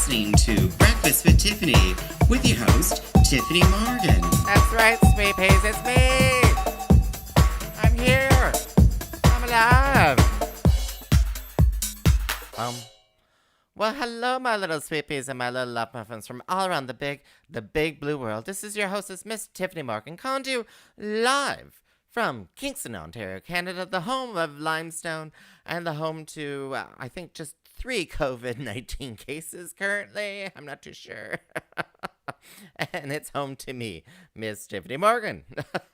listening to Breakfast with Tiffany with your host, Tyffanie Morgan. That's right, sweet peas, it's me. I'm here. I'm alive. Well, hello, my little sweet peas and my little love muffins from all around the big blue world. This is your hostess, Miss Tyffanie Morgan, calling to you live from Kingston, Ontario, Canada, the home of limestone and the home to, I think, just 3 COVID-19 cases currently. I'm not too sure. And it's home to me, Miss Tyffanie Morgan.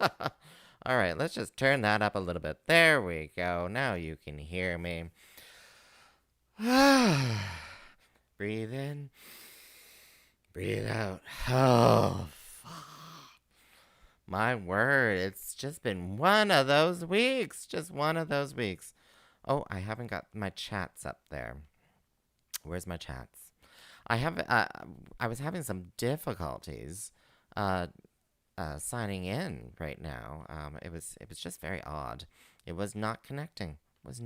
All right, let's just turn that up a little bit. There we go. Now you can hear me. Breathe in. Breathe out. Oh, my word, it's just been one of those weeks. Just one of those weeks. Oh, I haven't got my chats up there. Where's my chats? I was having some difficulties signing in right now. It was just very odd. It was not connecting. But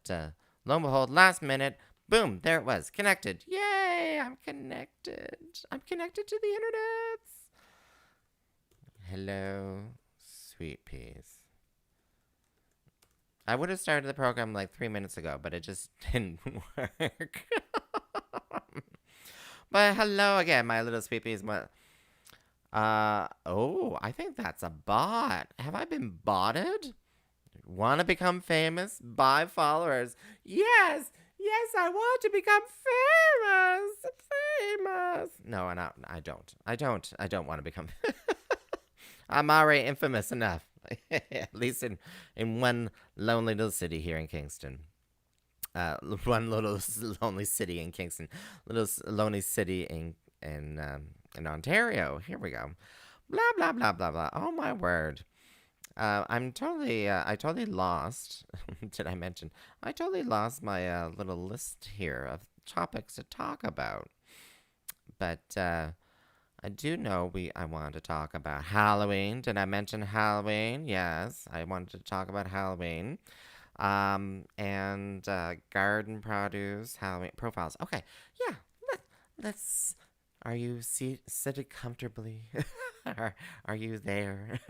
lo and behold, last minute, boom, there it was, connected. Yay, I'm connected. I'm connected to the internet. Hello, sweet peas. I would have started the program like 3 minutes ago, but it just didn't work. But hello again, my little sweet peas. I think that's a bot. Have I been botted? Want to become famous? Buy followers. Yes, I want to become famous. No, I don't want to become I'm already infamous enough. At least in one lonely little city here in Kingston. One little lonely city in Kingston. Little lonely city in Ontario. Here we go. Blah, blah, blah, blah, blah. Oh, my word. I totally lost. Did I mention? I totally lost my little list here of topics to talk about. But I do know I wanted to talk about Halloween. Did I mention Halloween? Yes, I wanted to talk about Halloween. And garden produce, Halloween profiles. Okay, yeah, let's. Are you seated comfortably? Are you there?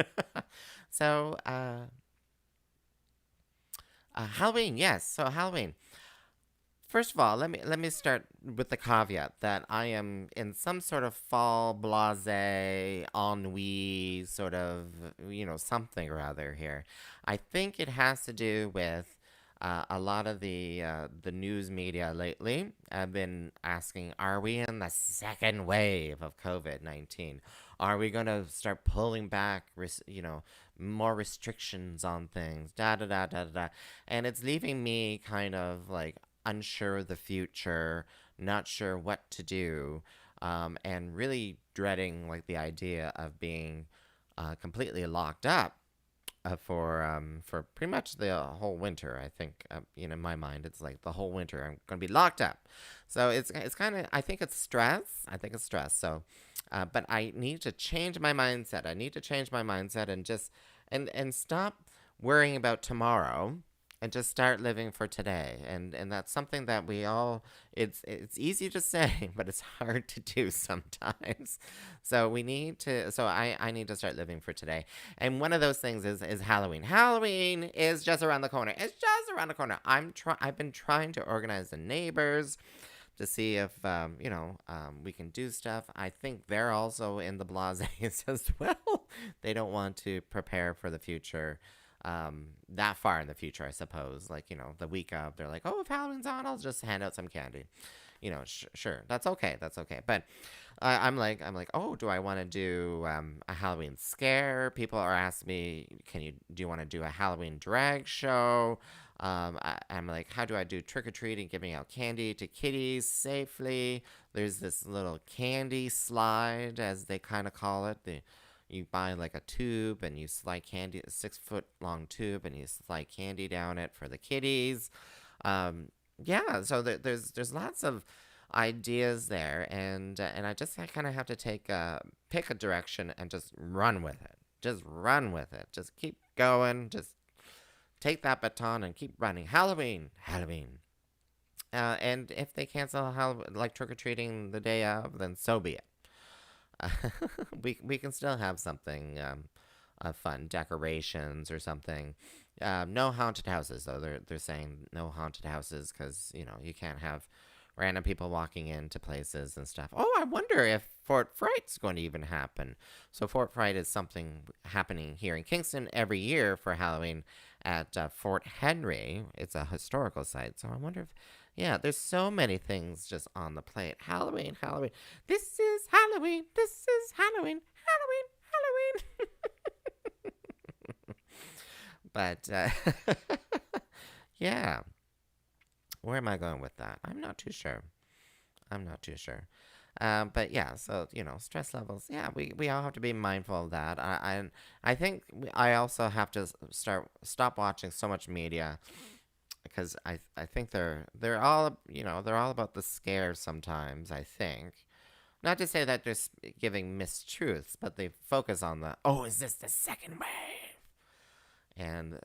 So, Halloween, yes. So Halloween. First of all, let me start with the caveat that I am in some sort of fall blasé, ennui, sort of, something or other here. I think it has to do with a lot of the news media lately have been asking, are we in the second wave of COVID-19? Are we going to start pulling back, more restrictions on things, da-da-da-da-da? And it's leaving me kind of like unsure of the future, not sure what to do, and really dreading like the idea of being completely locked up for pretty much the whole winter. I think in my mind it's like the whole winter I'm gonna be locked up. So it's kind of, I think it's stress. So, but I need to change my mindset. And just and stop worrying about tomorrow. And just start living for today. And that's something that we all, it's easy to say, but it's hard to do sometimes. So I need to start living for today. And one of those things is Halloween. Halloween is just around the corner. It's just around the corner. I've been trying to organize the neighbors to see if, we can do stuff. I think they're also in the blasés as well. They don't want to prepare for the future. That far in the future, I suppose, like, the week of, they're like, oh, if Halloween's on, I'll just hand out some candy, sure, that's okay, but I'm like, oh, do I want to do a Halloween scare? People are asking me, do you want to do a Halloween drag show? I'm like, how do I do trick-or-treating, giving out candy to kitties safely? There's this little candy slide, as they kind of call it. You buy like a tube and you slide candy, a 6-foot long tube, and you slide candy down it for the kitties. So there's lots of ideas there, and I kind of have to pick a direction and just run with it. Just keep going. Just take that baton and keep running. Halloween. And if they cancel like trick or treating the day of, then so be it. We can still have something fun, decorations or something. No haunted houses though. They're saying no haunted houses because you can't have random people walking into places and stuff. Oh, I wonder if Fort Fright's going to even happen. So Fort Fright is something happening here in Kingston every year for Halloween at Fort Henry. It's a historical site. So I wonder if, yeah, there's so many things just on the plate. Halloween, Halloween. This is Halloween. This is Halloween. Halloween, Halloween. But yeah, where am I going with that? I'm not too sure. I'm not too sure. But yeah, so stress levels. Yeah, we all have to be mindful of that. I think I also have to stop watching so much media because I think they're all they're all about the scare sometimes. I think not to say that they're giving mistruths, but they focus on the is this the second wave? And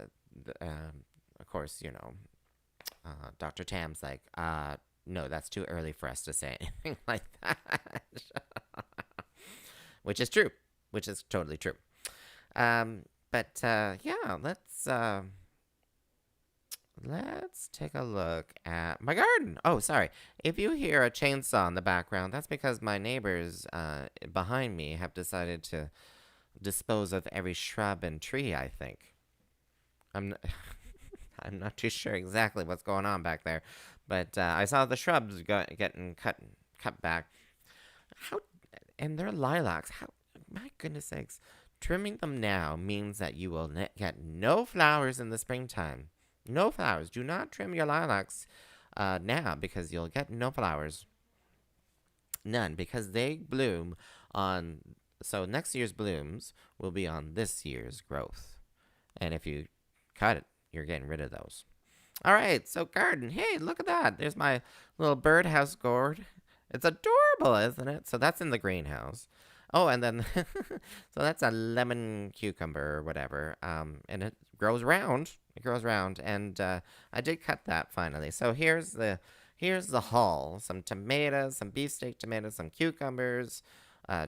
of course Dr. Tam's like no, that's too early for us to say anything like that. Which is true. Which is totally true. But yeah, let's take a look at my garden. Oh, sorry. If you hear a chainsaw in the background, that's because my neighbors behind me have decided to dispose of every shrub and tree, I think. I'm not too sure exactly what's going on back there, but I saw the shrubs getting cut back. How and they're lilacs. How, my goodness sakes, trimming them now means that you will get no flowers in the springtime. No flowers. Do not trim your lilacs now because you'll get no flowers. None, because they bloom on. So next year's blooms will be on this year's growth, and if you cut it, you're getting rid of those. All right, so garden. Hey, look at that. There's my little birdhouse gourd. It's adorable, isn't it? So that's in the greenhouse. Oh, and then so that's a lemon cucumber or whatever. And it grows round. It grows round, and I did cut that finally. So here's the haul. Some tomatoes, some beefsteak tomatoes, some cucumbers,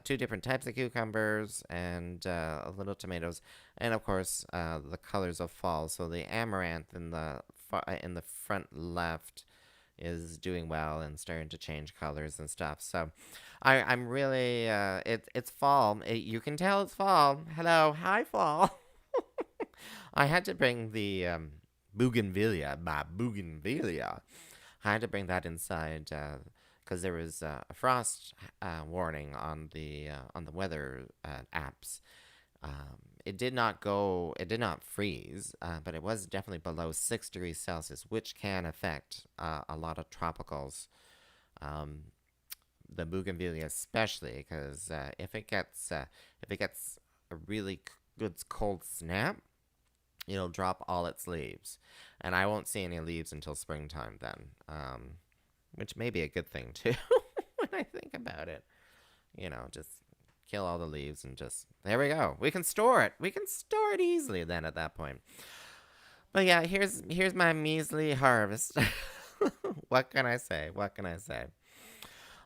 two different types of cucumbers, and little tomatoes, and of course the colors of fall. So the amaranth in the front left is doing well and starting to change colors and stuff. So I'm really it's fall. You can tell it's fall. Hello, hi fall. I had to bring the bougainvillea, I had to bring that inside because there was a frost warning on the weather apps. It did not freeze, but it was definitely below 6 degrees Celsius, which can affect a lot of tropicals. The bougainvillea especially, because if it gets a really good cold snap, it'll drop all its leaves, and I won't see any leaves until springtime then, which may be a good thing too when I think about it. Just kill all the leaves and just there we go. We can store it. We can store it easily then at that point. But yeah, here's my measly harvest. What can I say? What can I say?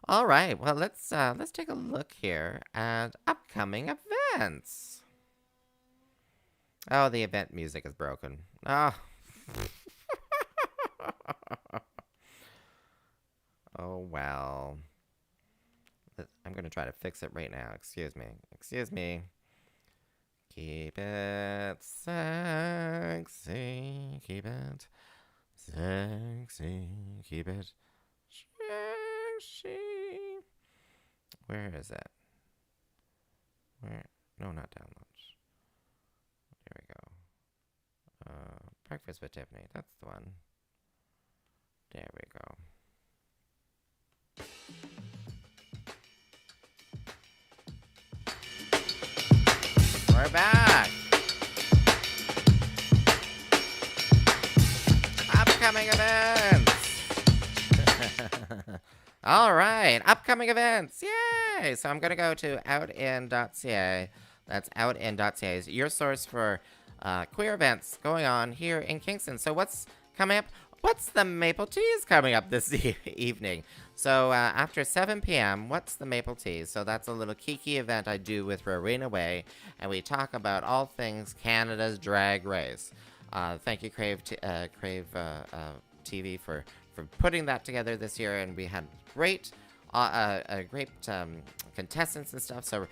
All right. Well, let's take a look here at upcoming events. Oh, the event music is broken. Oh. Oh, well. I'm going to try to fix it right now. Excuse me. Excuse me. Keep it sexy. Keep it sexy. Keep it sexy. Where is it? Where? No, not downloads. There we go. Breakfast with Tiffany. That's the one. There we go. We're back. Upcoming events. All right, upcoming events. Yay! So I'm going to go to outin.ca. That's outin.ca. Is your source for queer events going on here in Kingston. So what's coming up? what's the Maple Teas coming up this evening? So after 7 p.m., what's the Maple Teas? So that's a little kiki event I do with Rowena Way, and we talk about all things Canada's Drag Race. Thank you, Crave TV, for putting that together this year, and we had great contestants and stuff. So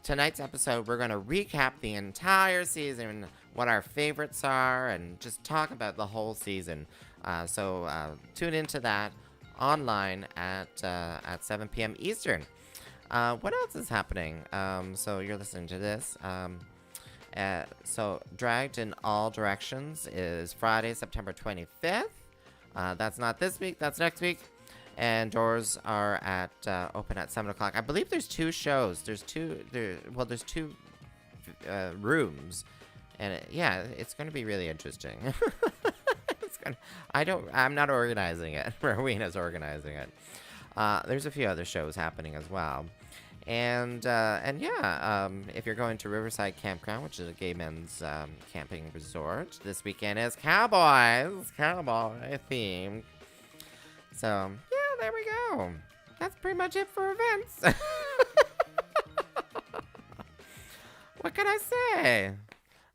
tonight's episode, we're going to recap the entire season, what our favorites are, and just talk about the whole season. So tune into that online at 7 p.m. Eastern. What else is happening? So you're listening to this. So Dragged in All Directions is Friday, September 25th. That's not this week, that's next week. And doors are open at 7 o'clock. I believe there's two shows. There's two rooms. And it's going to be really interesting. I'm not organizing it. Rowena's organizing it. There's a few other shows happening as well. And if you're going to Riverside Campground, which is a gay men's camping resort, this weekend is cowboy themed. So, there we go. That's pretty much it for events. What can I say?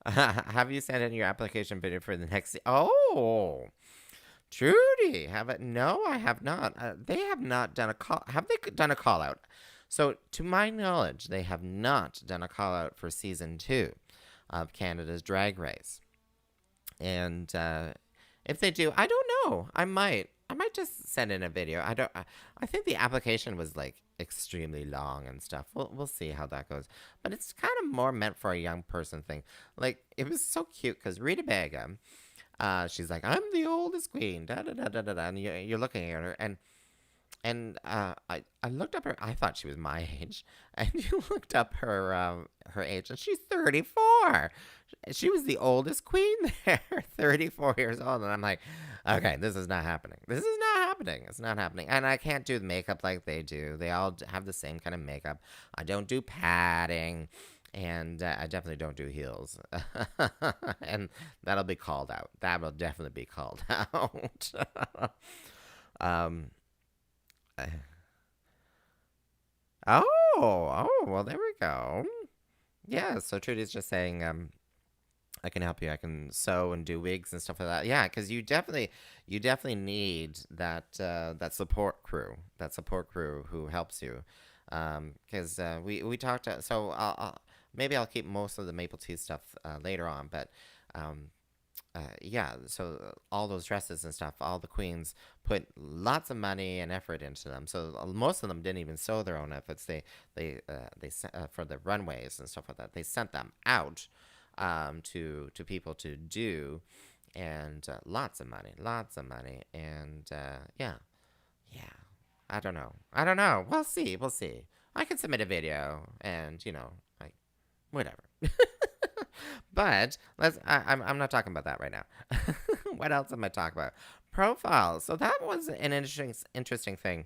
Have you sent in your application video for the next... Oh, Trudy, No, I have not. They have not done a call... Have they done a call-out? So, to my knowledge, they have not done a call-out for Season 2 of Canada's Drag Race. And if they do, I don't know. I might just send in a video. I think the application was like extremely long and stuff. We'll see how that goes. But it's kind of more meant for a young person thing. Like, it was so cute because Rita Baga, she's like, I'm the oldest queen, da da da da da, and you're looking at her, and I looked up her. I thought she was my age, and you looked up her age, and she's 34. She was the oldest queen there, 34 years old, and I'm like, okay, this is not happening. This is not happening. It's not happening, and I can't do the makeup like they do. They all have the same kind of makeup. I don't do padding, and I definitely don't do heels, and that'll be called out. That will definitely be called out. Well, there we go. Yeah, so Trudy's just saying, I can help you. I can sew and do wigs and stuff like that. Yeah, because you definitely need that support crew who helps you. Because we talked. So maybe I'll keep most of the Maple Tea stuff later on, but so all those dresses and stuff, all the queens put lots of money and effort into them. So most of them didn't even sew their own outfits. They for the runways and stuff like that, they sent them out to people to do, and lots of money, and I don't know. We'll see. I can submit a video, and like whatever. But I'm not talking about that right now. What else am I talking about? Profiles. So that was an interesting thing.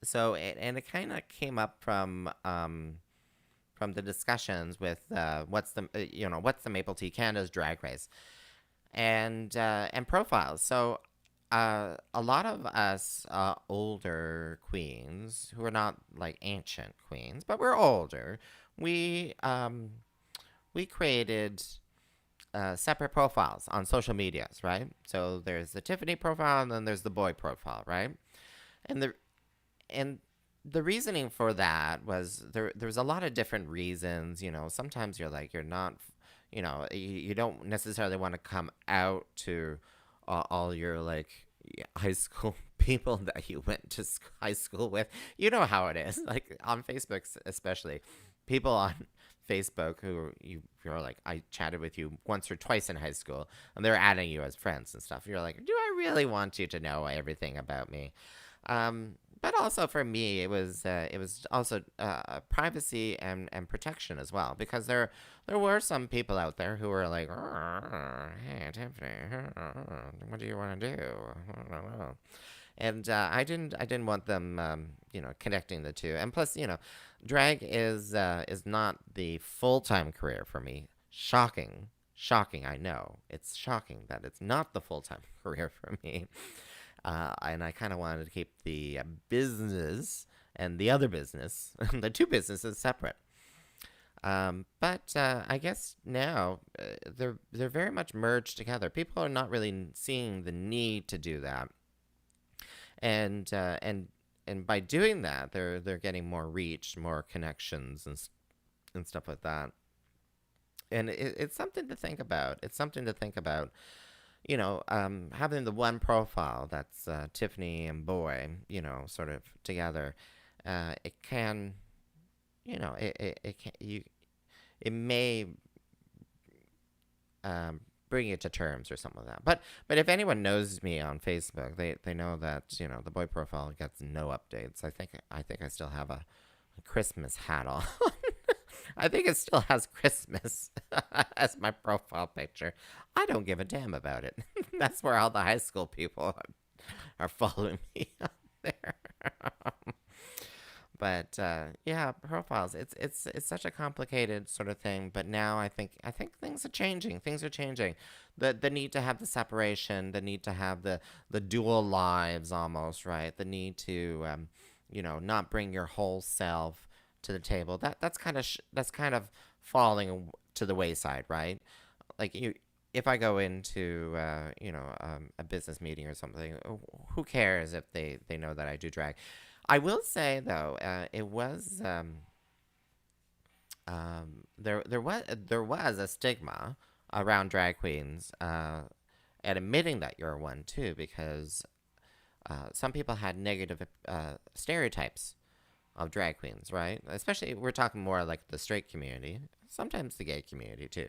So it kind of came up from the discussions with what's the Maple Tea Canada's Drag Race, and profiles. So a lot of us older queens who are not like ancient queens, but we're older. We created separate profiles on social medias, right? So there's the Tyffanie profile, and then there's the boy profile, right? And the reasoning for that was there's a lot of different reasons. Sometimes you're not, you don't necessarily want to come out to all your like high school people that you went to high school with. You know how it is, like on Facebook especially. People on Facebook who you're like, I chatted with you once or twice in high school, and they're adding you as friends and stuff. You're like, do I really want you to know everything about me? But also for me, it was also privacy and protection as well, because there were some people out there who were like, hey Tiffany, what do you want to do? And I didn't want them connecting the two. And plus, drag is not the full-time career for me. Shocking shocking. I know it's shocking that it's not the full-time career for me. And I kind of wanted to keep the business and the other business, the two businesses, separate. But I guess now they're very much merged together. People are not really seeing the need to do that, and by doing that, they're getting more reach, more connections, and stuff like that. And it's something to think about. It's something to think about. Having the one profile that's Tiffany and Boy, sort of together, it can, it can it may bring you to terms or something like that. But if anyone knows me on Facebook, they know that the Boy profile gets no updates. I think I still have a Christmas hat on. I think it still has Christmas as my profile picture. I don't give a damn about it. That's where all the high school people are following me out there. But yeah, profiles. It's such a complicated sort of thing. But now I think things are changing. Things are changing. The need to have the separation, the need to have the dual lives almost, right? The need to not bring your whole self to the table. That's kind of falling to the wayside, right? Like if I go into a business meeting or something, who cares if they know that I do drag? I will say though, it was there was a stigma around drag queens and admitting that you're one too, because some people had negative stereotypes of drag queens, right? Especially we're talking more like the straight community, sometimes the gay community too,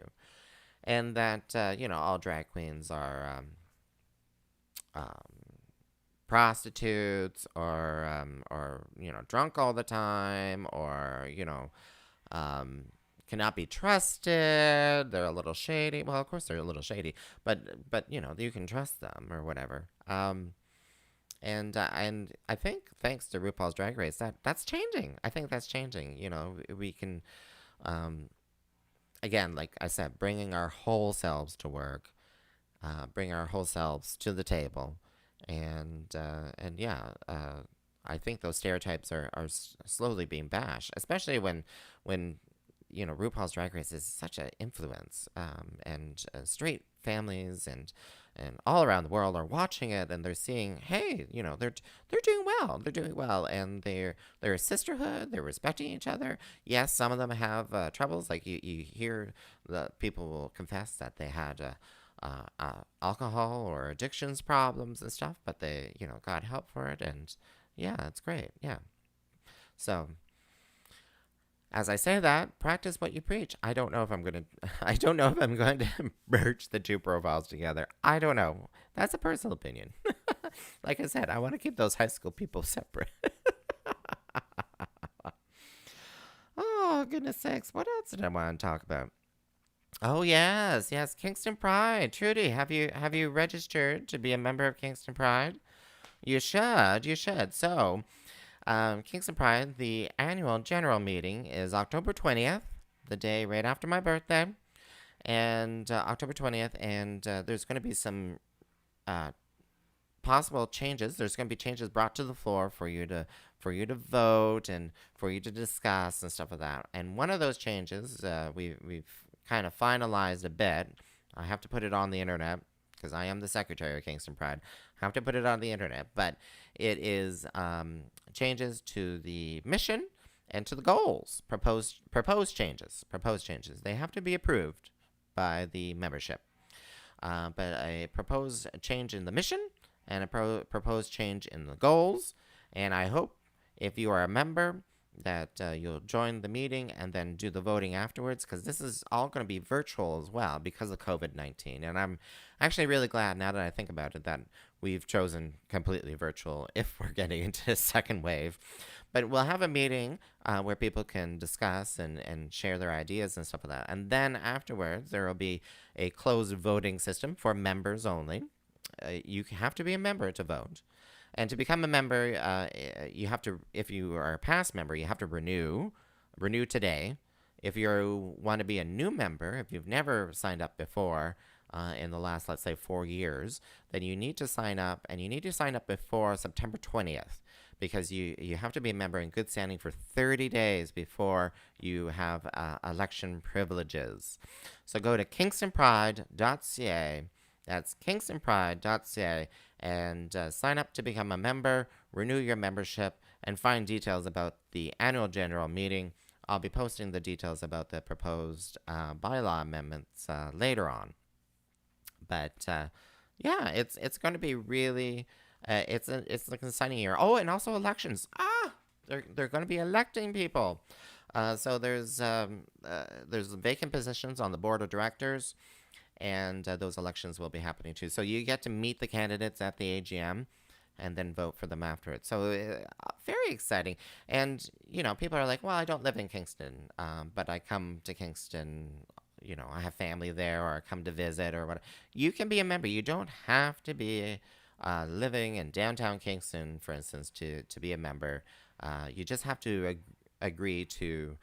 and that all drag queens are prostitutes or drunk all the time, or cannot be trusted. They're a little shady. Well, of course they're a little shady, but you can trust them or whatever. And I think thanks to RuPaul's Drag Race, that's changing. I think that's changing. We can, again, like I said, bringing our whole selves to work, bring our whole selves to the table, and yeah, I think those stereotypes are slowly being bashed, especially when RuPaul's Drag Race is such an influence, and straight families and all around the world are watching it, and they're seeing, hey, they're doing well, and they're a sisterhood, they're respecting each other. Yes, some of them have troubles, like you hear the people will confess that they had alcohol or addictions problems and stuff, but they got help for it, and yeah, it's great, yeah. So as I say that, practice what you preach. I don't know if I'm going to I don't know if I'm going to merge the two profiles together. I don't know. That's a personal opinion. Like I said, I want to keep those high school people separate. Oh, goodness sakes. What else did I want to talk about? Oh, yes. Yes, Kingston Pride. Trudy, have you registered to be a member of Kingston Pride? You should. You should. So, Kingston Pride, the annual general meeting is October 20th, the day right after my birthday, and October 20th, and there's going to be some possible changes. There's going to be changes brought to the floor for you to vote and for you to discuss and stuff like that. And one of those changes, we've kind of finalized a bit. I have to put it on the internet because I am the secretary of Kingston Pride. I have to put it on the internet, but it is changes to the mission and to the goals. Proposed changes. They have to be approved by the membership. But a proposed change in the mission and a proposed change in the goals. And I hope if you are a member that you'll join the meeting and then do the voting afterwards, because this is all going to be virtual as well because of COVID-19. And I'm actually really glad, now that I think about it, that we've chosen completely virtual if we're getting into a second wave. But we'll have a meeting where people can discuss and share their ideas and stuff like that. And then afterwards, there will be a closed voting system for members only. You have to be a member to vote. And to become a member, you have to, if you are a past member, you have to renew today. If you want to be a new member, if you've never signed up before in the last, let's say, 4 years, then you need to sign up, and you need to sign up before September 20th, because you have to be a member in good standing for 30 days before you have election privileges. So go to kingstonpride.ca. That's kingstonpride.ca, and sign up to become a member, renew your membership, and find details about the annual general meeting. I'll be posting the details about the proposed bylaw amendments later on. But yeah, it's going to be really it's an exciting year. Oh, and also elections. They're going to be electing people. So there's vacant positions on the board of directors, and those elections will be happening too. So you get to meet the candidates at the AGM and then vote for them after it. So very exciting. And, people are like, well, I don't live in Kingston, but I come to Kingston, I have family there, or I come to visit or whatever. You can be a member. You don't have to be living in downtown Kingston, for instance, to be a member. You just have to agree to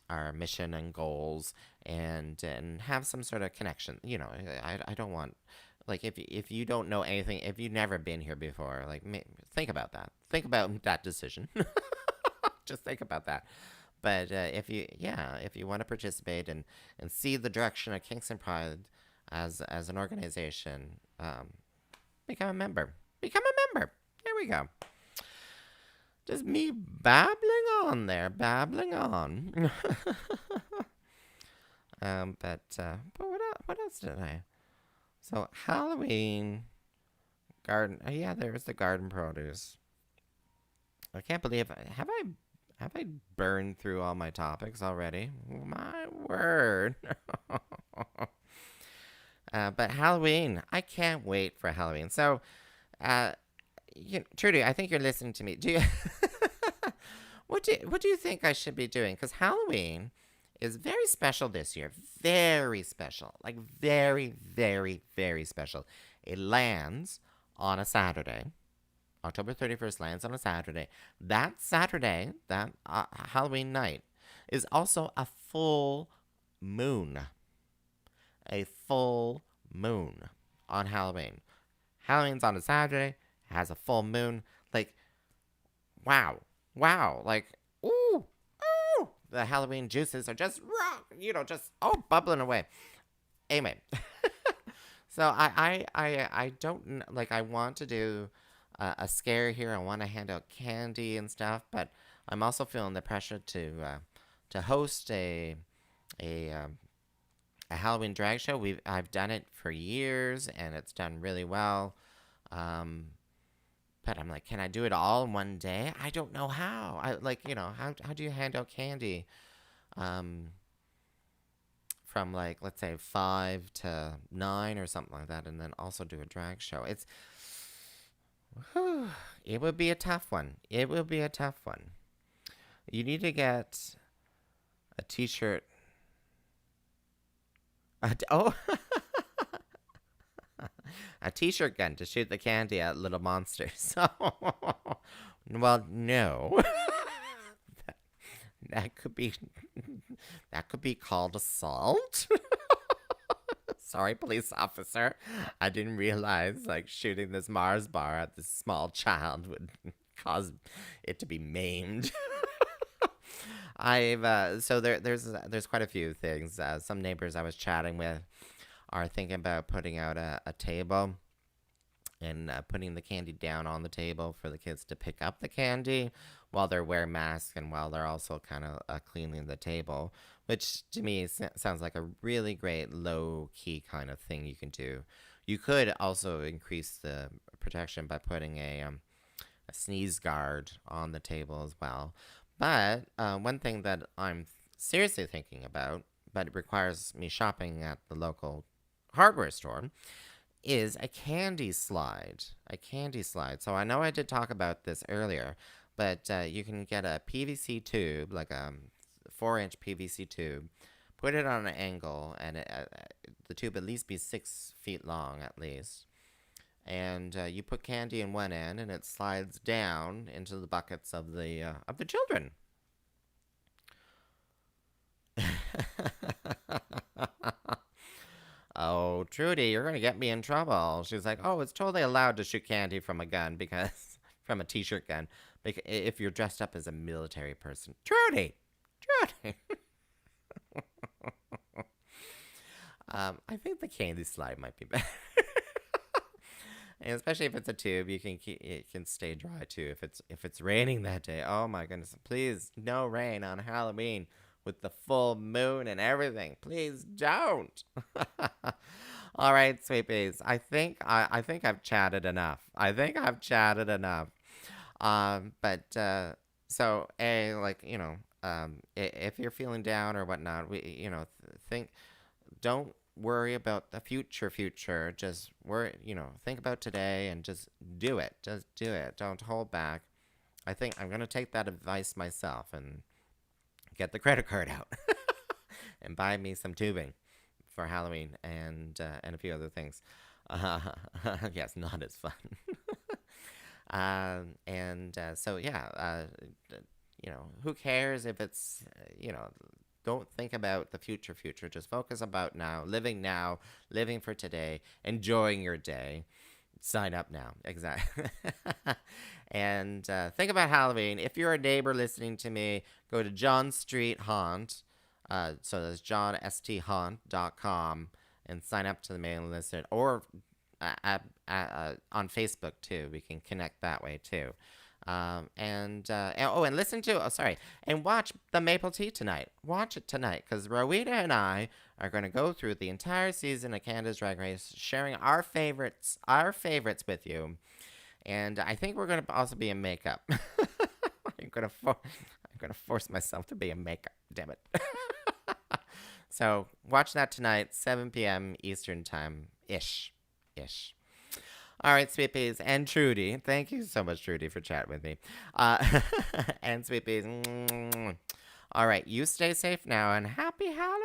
our mission and goals, and have some sort of connection. I don't want, like, if you don't know anything, if you've never been here before, like, think about that. Think about that decision. Just think about that. But if you want to participate and see the direction of Kingston Pride as an organization, become a member. Become a member. There we go. Just me babbling on there, babbling on. But what else did I? So Halloween, garden. Oh yeah, there's the garden produce. I can't believe have I burned through all my topics already? My word. But Halloween, I can't wait for Halloween. So, Trudy, I think you're listening to me. Do you? What do you think I should be doing? Because Halloween is very special this year. Very special. Like, very, very, very special. It lands on a Saturday. October 31st lands on a Saturday. That Saturday, that Halloween night, is also a full moon. A full moon on Halloween. Halloween's on a Saturday, has a full moon. Like, wow. Wow. Like, ooh. The Halloween juices are just bubbling away. Anyway, so I don't, like, I want to do a scare here. I want to hand out candy and stuff, but I'm also feeling the pressure to host a Halloween drag show. I've done it for years, and it's done really well. But I'm like, can I do it all in one day? I don't know how. How do you hand out candy from, like, let's say 5 to 9 or something like that, and then also do a drag show? It would be a tough one. It will be a tough one. You need to get a t-shirt. A t-shirt gun to shoot the candy at little monsters. So, well, no. that could be called assault. Sorry, police officer. I didn't realize, like, shooting this Mars bar at this small child would cause it to be maimed. So there's quite a few things. Some neighbors I was chatting with are thinking about putting out a table and putting the candy down on the table for the kids to pick up the candy while they're wearing masks, and while they're also kind of cleaning the table, which to me sounds like a really great low-key kind of thing you can do. You could also increase the protection by putting a sneeze guard on the table as well. But one thing that I'm seriously thinking about, but it requires me shopping at the local hardware store, is a candy slide. A candy slide. So I know I did talk about this earlier, but you can get a PVC tube, like a 4-inch PVC tube, put it on an angle, and the tube at least be 6 feet long at least. And you put candy in one end, and it slides down into the buckets of the children. Oh, Trudy, you're gonna get me in trouble. She's like, oh, it's totally allowed to shoot candy from a gun because from a t-shirt gun, if you're dressed up as a military person. Trudy, Trudy. I think the candy slide might be better. And especially if it's a tube, it can stay dry too. If it's raining that day, oh my goodness, please no rain on Halloween with the full moon and everything. Please don't. All right, sweet bees. I think I've chatted enough. I think I've chatted enough. But so like if you're feeling down or whatnot, think don't worry about the future. Just think about today and just do it. Just do it. Don't hold back. I think I'm gonna take that advice myself and get the credit card out and buy me some tubing for Halloween and a few other things. Yes, not as fun. So yeah, who cares if it's don't think about the future. Just focus about now, living for today, enjoying your day. Sign up now. Exactly. And think about Halloween. If you're a neighbor listening to me, go to John Street Haunt. So that's johnsthaunt.com and sign up to the mailing list, or on Facebook too. We can connect that way too. And listen to, and watch the Maple Tea tonight. Watch it tonight, because Rowena and I are going to go through the entire season of Canada's Drag Race, sharing our favorites with you. And I think we're going to also be in makeup. I'm going to force myself to be in makeup. Damn it. So watch that tonight, 7 p.m. Eastern time, ish. All right, sweet peas and Trudy. Thank you so much, Trudy, for chatting with me. And sweet peas. All right, you stay safe now, and happy Halloween.